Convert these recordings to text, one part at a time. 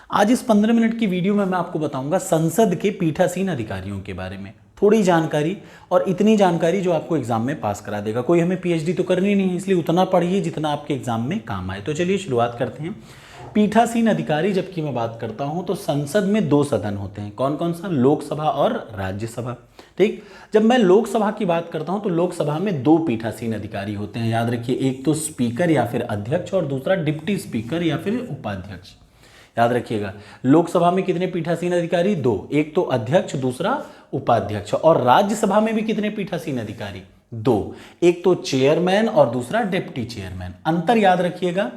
आज इस 15 मिनट की वीडियो में मैं आपको बताऊंगा संसद के पीठासीन अधिकारियों के बारे में थोड़ी जानकारी, और इतनी जानकारी जो आपको एग्जाम में पास करा देगा। कोई हमें पीएचडी तो करनी नहीं है, इसलिए उतना पढ़िए जितना आपके एग्जाम में काम आए। तो चलिए शुरुआत करते हैं। पीठासीन अधिकारी जबकि मैं बात करता हूं तो संसद में दो सदन होते हैं। कौन कौन सा? लोकसभा और राज्यसभा। ठीक, जब मैं लोकसभा की बात करता हूं तो लोकसभा में दो पीठासीन अधिकारी होते हैं, याद रखिए। एक तो स्पीकर या फिर अध्यक्ष और दूसरा डिप्टी स्पीकर या फिर उपाध्यक्ष। याद रखिएगा, लोकसभा में कितने पीठासीन अधिकारी? दो, एक तो अध्यक्ष दूसरा उपाध्यक्ष। और राज्यसभा में भी कितने पीठासीन अधिकारी? दो, एक तो चेयरमैन और दूसरा डिप्टी चेयरमैन। अंतर याद रखिएगा,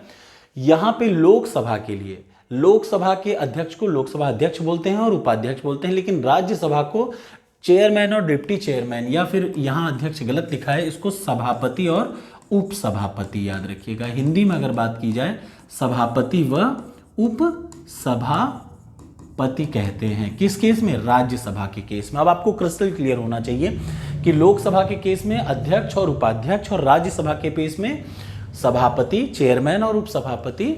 यहां पे लोकसभा के लिए लोकसभा के अध्यक्ष को लोकसभा अध्यक्ष बोलते हैं और उपाध्यक्ष बोलते हैं, लेकिन राज्यसभा को चेयरमैन और डिप्टी चेयरमैन, या फिर यहां अध्यक्ष गलत लिखा है, इसको सभापति और उपसभापति याद रखिएगा। हिंदी में अगर बात की जाए सभापति व उपसभापति कहते हैं। किस केस में? राज्यसभा के केस में। अब आपको क्रिस्टल क्लियर होना चाहिए कि लोकसभा के केस में अध्यक्ष और उपाध्यक्ष, और राज्यसभा के केस में सभापति, चेयरमैन और उपसभापति,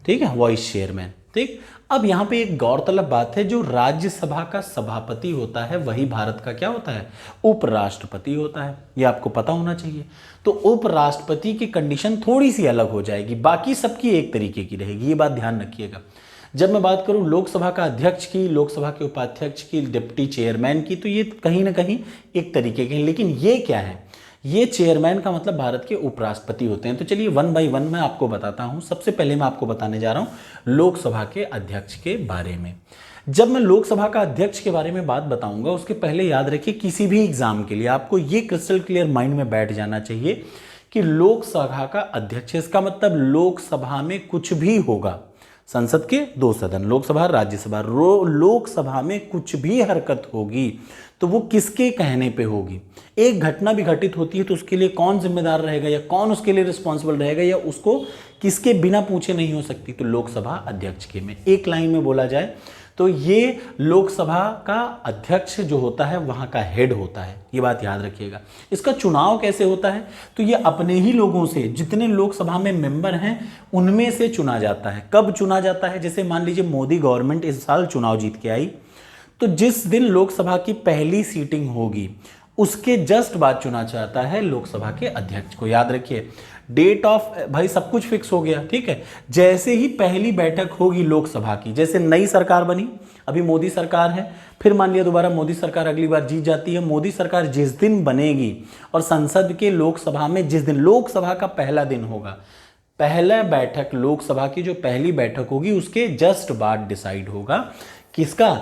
ठीक है, वाइस चेयरमैन। ठीक, अब यहां पे एक गौरतलब बात है, जो राज्यसभा का सभापति होता है वही भारत का क्या होता है? उपराष्ट्रपति होता है। ये आपको पता होना चाहिए। तो उपराष्ट्रपति की कंडीशन थोड़ी सी अलग हो जाएगी, बाकी सबकी एक तरीके की रहेगी, ये बात ध्यान रखिएगा। जब मैं बात करूं लोकसभा का अध्यक्ष की, लोकसभा के उपाध्यक्ष की, डिप्टी चेयरमैन की, तो ये कहीं ना कहीं एक तरीके के हैं। लेकिन ये क्या है? ये चेयरमैन का मतलब भारत के उपराष्ट्रपति होते हैं। तो चलिए वन बाय वन मैं आपको बताता हूं। सबसे पहले मैं आपको बताने जा रहा हूं लोकसभा के अध्यक्ष के बारे में। जब मैं लोकसभा का अध्यक्ष के बारे में बात बताऊंगा, उसके पहले याद रखिए, किसी भी एग्जाम के लिए आपको ये क्रिस्टल क्लियर माइंड में बैठ जाना चाहिए कि लोकसभा का अध्यक्ष, इसका मतलब लोकसभा में कुछ भी होगा। संसद के दो सदन, लोकसभा राज्यसभा, लोकसभा में कुछ भी हरकत होगी तो वो किसके कहने पे होगी? एक घटना भी घटित होती है तो उसके लिए कौन जिम्मेदार रहेगा, या कौन उसके लिए रिस्पॉन्सिबल रहेगा, या उसको किसके बिना पूछे नहीं हो सकती? तो लोकसभा अध्यक्ष के में। एक लाइन में बोला जाए तो ये लोकसभा का अध्यक्ष जो होता है वहां का हेड होता है। ये बात याद रखिएगा। इसका चुनाव कैसे होता है? तो ये अपने ही लोगों से, जितने लोकसभा में मेंबर हैं उनमें से चुना जाता है। कब चुना जाता है? जैसे मान लीजिए मोदी गवर्नमेंट इस साल चुनाव जीत के आई, तो जिस दिन लोकसभा की पहली सीटिंग होगी उसके जस्ट बाद चुना जाता है लोकसभा के अध्यक्ष को। याद रखिए, डेट ऑफ, भाई सब कुछ फिक्स हो गया, ठीक है। जैसे ही पहली बैठक होगी लोकसभा की, जैसे नई सरकार बनी, अभी मोदी सरकार है, फिर मान लिया दोबारा मोदी सरकार अगली बार जीत जाती है, मोदी सरकार जिस दिन बनेगी और संसद के लोकसभा में जिस दिन लोकसभा का पहला दिन होगा, पहला बैठक लोकसभा की जो पहली बैठक होगी उसके जस्ट बाद डिसाइड होगा किसका,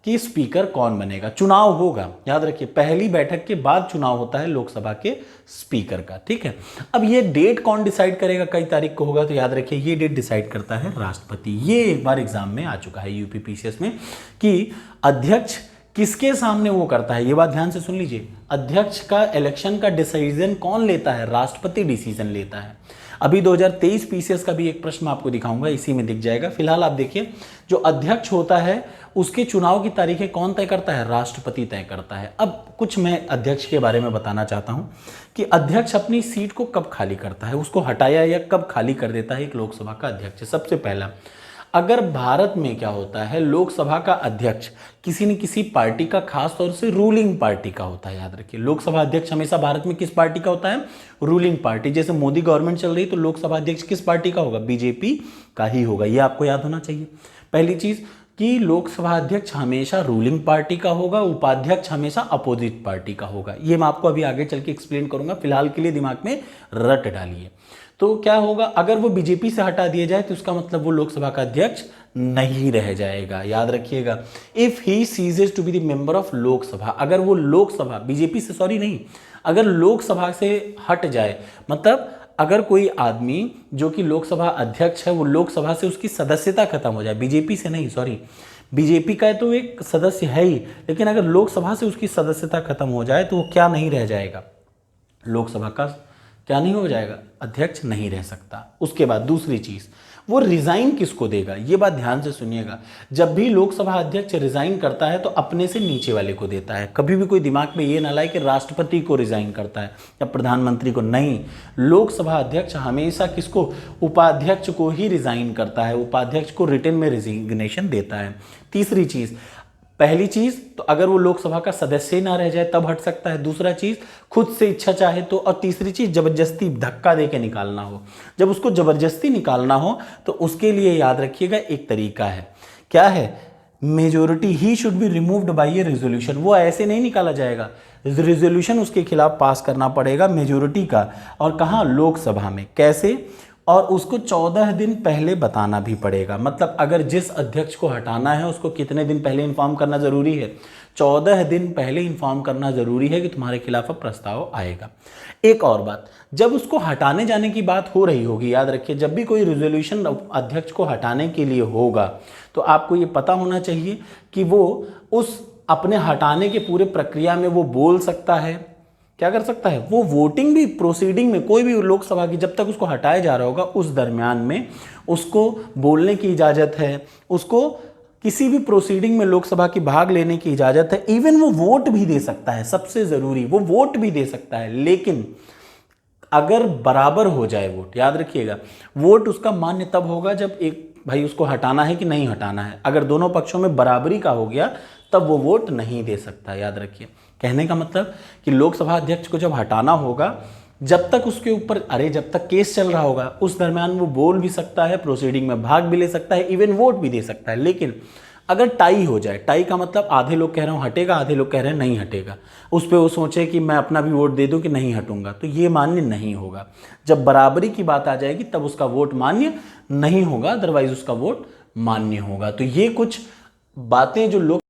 कि स्पीकर कौन बनेगा। चुनाव होगा, याद रखिए, पहली बैठक के बाद चुनाव होता है लोकसभा के स्पीकर का, ठीक है। अब ये डेट कौन डिसाइड करेगा, कई तारीख को होगा, तो याद रखिए ये डेट डिसाइड करता है राष्ट्रपति। ये एक बार एग्जाम में आ चुका है यूपीपीसीएस में कि अध्यक्ष किसके सामने वो करता है। ये बात ध्यान से सुन लीजिए, अध्यक्ष का इलेक्शन का डिसीजन कौन लेता है? राष्ट्रपति डिसीजन लेता है। अभी 2023 पीसीएस का भी एक प्रश्न मैं आपको दिखाऊंगा, इसी में दिख जाएगा। फिलहाल आप देखिए, जो अध्यक्ष होता है उसके चुनाव की तारीखें कौन तय करता है? राष्ट्रपति तय करता है। अब कुछ मैं अध्यक्ष के बारे में बताना चाहता हूं कि अध्यक्ष अपनी सीट को कब खाली करता है, उसको हटाया या कब खाली कर देता है एक लोकसभा का अध्यक्ष। सबसे पहला, अगर भारत में क्या होता है, लोकसभा का अध्यक्ष किसी न किसी पार्टी का, खास तौर से रूलिंग पार्टी का होता है। याद रखिए, लोकसभा अध्यक्ष हमेशा भारत में किस पार्टी का होता है? Ruling party. जैसे मोदी गवर्नमेंट चल रही तो लोकसभा अध्यक्ष किस पार्टी का होगा? बीजेपी का ही होगा। यह आपको याद होना चाहिए। पहली चीज कि लोकसभा अध्यक्ष हमेशा रूलिंग पार्टी का होगा, उपाध्यक्ष हमेशा अपोजिट पार्टी का होगा। ये मैं आपको अभी आगे चल के एक्सप्लेन करूंगा, फिलहाल के लिए दिमाग में रट डालिए। तो क्या होगा, अगर वो बीजेपी से हटा दिया जाए तो उसका मतलब वो लोकसभा का अध्यक्ष नहीं रह जाएगा। याद रखिएगा, if he ceases to be the member of Lok Sabha, अगर वो लोकसभा बीजेपी से, सॉरी नहीं, अगर लोकसभा से हट जाए, मतलब अगर कोई आदमी जो कि लोकसभा अध्यक्ष है वो लोकसभा से उसकी सदस्यता खत्म हो जाए, बीजेपी से नहीं, सॉरी, बीजेपी का तो एक सदस्य है ही, लेकिन अगर लोकसभा से उसकी सदस्यता खत्म हो जाए तो वो क्या नहीं रह जाएगा? लोकसभा का क्या नहीं हो जाएगा? अध्यक्ष नहीं रह सकता। उसके बाद दूसरी चीज, वो रिजाइन किसको देगा, ये बात ध्यान से सुनिएगा। जब भी लोकसभा अध्यक्ष रिजाइन करता है तो अपने से नीचे वाले को देता है। कभी भी कोई दिमाग में ये ना लाए कि राष्ट्रपति को रिजाइन करता है या प्रधानमंत्री को, नहीं। लोकसभा अध्यक्ष हमेशा किसको, उपाध्यक्ष को ही रिजाइन करता है, उपाध्यक्ष को रिटन में रिजिग्नेशन देता है। तीसरी चीज, पहली चीज तो अगर वो लोकसभा का सदस्य ही ना रह जाए तब हट सकता है। दूसरा चीज, खुद से इच्छा चाहे तो। और तीसरी चीज, जबरदस्ती धक्का दे के निकालना हो। जब उसको जबरदस्ती निकालना हो तो उसके लिए याद रखिएगा एक तरीका है, क्या है, majority he should be removed by A resolution. वो ऐसे नहीं निकाला जाएगा, रेजोल्यूशन उसके खिलाफ पास करना पड़ेगा मेजोरिटी का। और कहाँ, लोकसभा में। कैसे, और उसको 14 दिन पहले बताना भी पड़ेगा। मतलब अगर जिस अध्यक्ष को हटाना है उसको कितने दिन पहले इन्फॉर्म करना जरूरी है, 14 दिन पहले इन्फॉर्म करना जरूरी है कि तुम्हारे खिलाफ अब प्रस्ताव आएगा। एक और बात, जब उसको हटाने जाने की बात हो रही होगी, याद रखिए जब भी कोई रेजोल्यूशन अध्यक्ष को हटाने के लिए होगा तो आपको ये पता होना चाहिए कि वो उस अपने हटाने के पूरे प्रक्रिया में वो बोल सकता है, क्या कर सकता है, वो वोटिंग भी, प्रोसीडिंग में, कोई भी लोकसभा की जब तक उसको हटाया जा रहा होगा उस दरमियान में उसको बोलने की इजाज़त है, उसको किसी भी प्रोसीडिंग में लोकसभा की भाग लेने की इजाज़त है। इवन वो वोट भी दे सकता है, सबसे ज़रूरी वो वोट भी दे सकता है। लेकिन अगर बराबर हो जाए वोट, याद रखिएगा वोट उसका मान्य तब होगा जब एक भाई उसको हटाना है कि नहीं हटाना है, अगर दोनों पक्षों में बराबरी का हो गया तब वो वोट नहीं दे सकता। याद रखिए, कहने का मतलब कि लोकसभा अध्यक्ष को जब हटाना होगा, जब तक उसके ऊपर, अरे जब तक केस चल रहा होगा उस दरमियान वो बोल भी सकता है, प्रोसीडिंग में भाग भी ले सकता है, इवन वोट भी दे सकता है। लेकिन अगर टाई हो जाए, टाई का मतलब आधे लोग कह रहे हो हटेगा, आधे लोग कह रहे हैं नहीं हटेगा, उस पर वो सोचे कि मैं अपना भी वोट दे दूं कि नहीं हटूंगा, तो ये मान्य नहीं होगा। जब बराबरी की बात आ जाएगी तब उसका वोट मान्य नहीं होगा, अदरवाइज उसका वोट मान्य होगा। तो ये कुछ बातें जो लोग